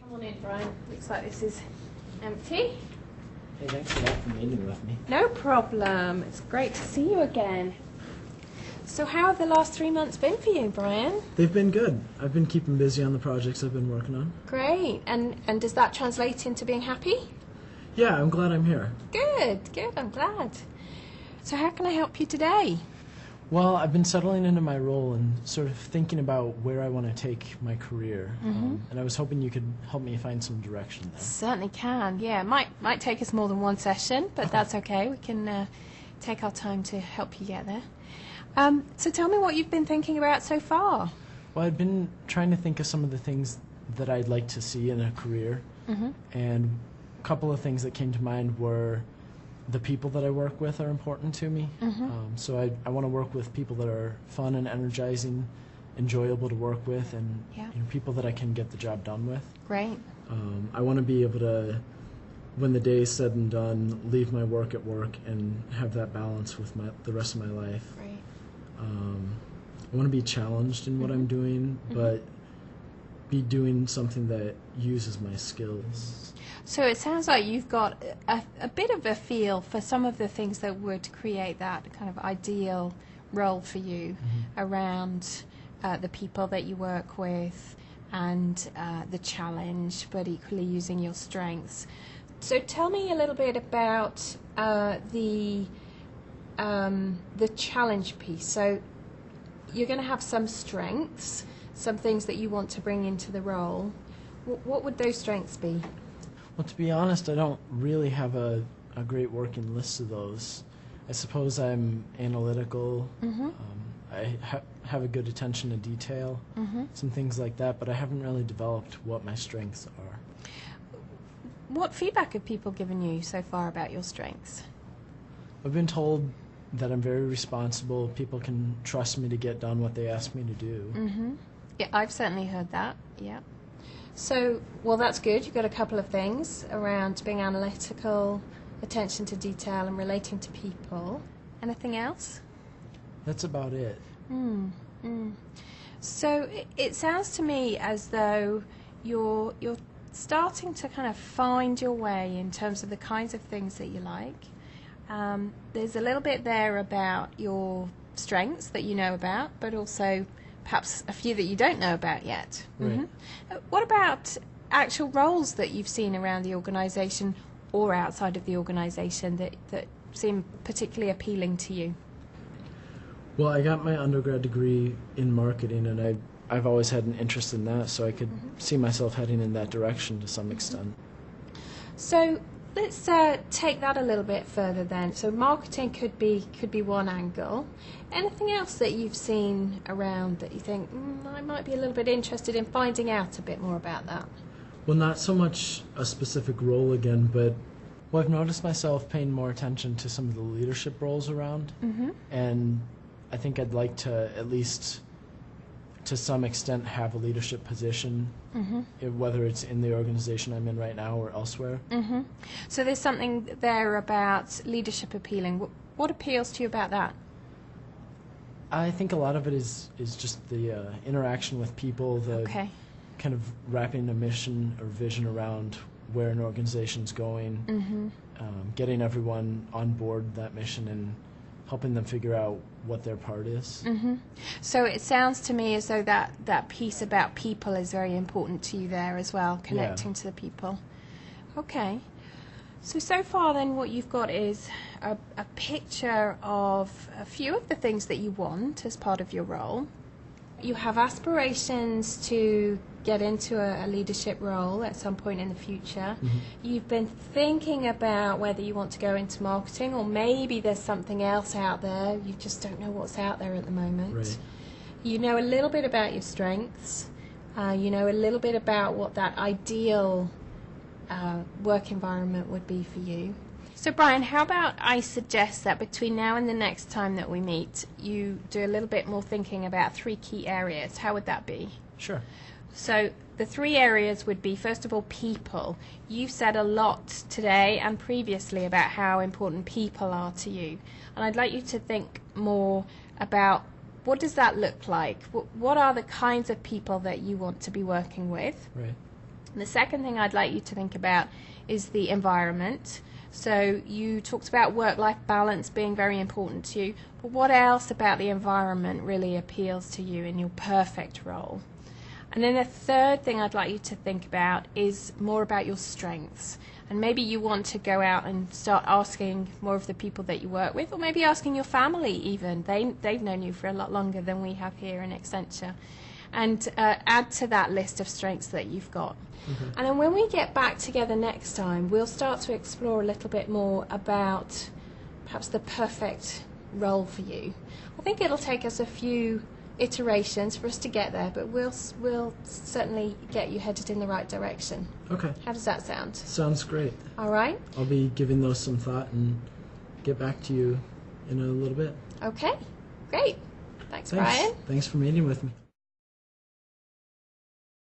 Come on in, Brian. Looks like this is empty. Hey, thanks a lot for meeting with me. No problem. It's great to see you again. So how have the last 3 months been for you, Brian? They've been good. I've been keeping busy on the projects I've been working on. Great. And does that translate into being happy? Yeah, I'm glad I'm here. Good. I'm glad. So how can I help you today? Well, I've been settling into my role and sort of thinking about where I want to take my career. And I was hoping you could help me find some direction there. Certainly can. Yeah, might take us more than one session, but that's okay. We can take our time to help you get there. So tell me what you've been thinking about so far. Well, I've been trying to think of some of the things that I'd like to see in a career. And a couple of things that came to mind were the people that I work with are important to me. So I want to work with people that are fun and energizing, enjoyable to work with, and people that I can get the job done with. Great. I want to be able to, when the day is said and done, leave my work at work and have that balance with the rest of my life. Great. I want to be challenged in what I'm doing, but be doing something that uses my skills. So it sounds like you've got a bit of a feel for some of the things that would create that kind of ideal role for you around the people that you work with and the challenge, but equally using your strengths. So tell me a little bit about the challenge piece. So you're going to have some strengths, some things that you want to bring into the role. What would those strengths be? Well, to be honest, I don't really have a great working list of those. I suppose I'm analytical. I have a good attention to detail, some things like that, but I haven't really developed what my strengths are. What feedback have people given you so far about your strengths? I've been told that I'm very responsible. People can trust me to get done what they ask me to do. Yeah, I've certainly heard that, yeah. So, well, that's good. You've got a couple of things around being analytical, attention to detail, and relating to people. Anything else? That's about it. So it sounds to me as though you're starting to kind of find your way in terms of the kinds of things that you like. There's a little bit there about your strengths that you know about, but also perhaps a few that you don't know about yet. Right. What about actual roles that you've seen around the organisation or outside of the organisation that seem particularly appealing to you? Well, I got my undergrad degree in marketing, and I've always had an interest in that, so I could see myself heading in that direction to some extent. So let's take that a little bit further then. So marketing could be one angle. Anything else that you've seen around that you think, I might be a little bit interested in finding out a bit more about that? Well, not so much a specific role again, but I've noticed myself paying more attention to some of the leadership roles around, and I think I'd like to, at least to some extent, have a leadership position, whether it's in the organization I'm in right now or elsewhere. So there's something there about leadership appealing. What appeals to you about that? I think a lot of it is just the interaction with people, the kind of wrapping a mission or vision around where an organization's going, getting everyone on board that mission and helping them figure out what their part is. So it sounds to me as though that piece about people is very important to you there as well, connecting to the people. Okay. So far then what you've got is a picture of a few of the things that you want as part of your role. You have aspirations to get into a leadership role at some point in the future. You've been thinking about whether you want to go into marketing, or maybe there's something else out there. You just don't know what's out there at the moment. Right. You know a little bit about your strengths. You know a little bit about what that ideal work environment would be for you. So Brian, how about I suggest that between now and the next time that we meet, you do a little bit more thinking about 3 key areas. How would that be? Sure. So the 3 areas would be, first of all, people. You've said a lot today and previously about how important people are to you. And I'd like you to think more about what does that look like? What are the kinds of people that you want to be working with? Right. And the second thing I'd like you to think about is the environment. So you talked about work-life balance being very important to you, but what else about the environment really appeals to you in your perfect role? And then the third thing I'd like you to think about is more about your strengths. And maybe you want to go out and start asking more of the people that you work with, or maybe asking your family even. They've known you for a lot longer than we have here in Accenture. And add to that list of strengths that you've got. Mm-hmm. And then when we get back together next time, we'll start to explore a little bit more about perhaps the perfect role for you. I think it'll take us a few iterations for us to get there, but we'll certainly get you headed in the right direction. Okay. How does that sound? Sounds great. All right. I'll be giving those some thought and get back to you in a little bit. Okay. Great. Thanks, Brian. Thanks for meeting with me.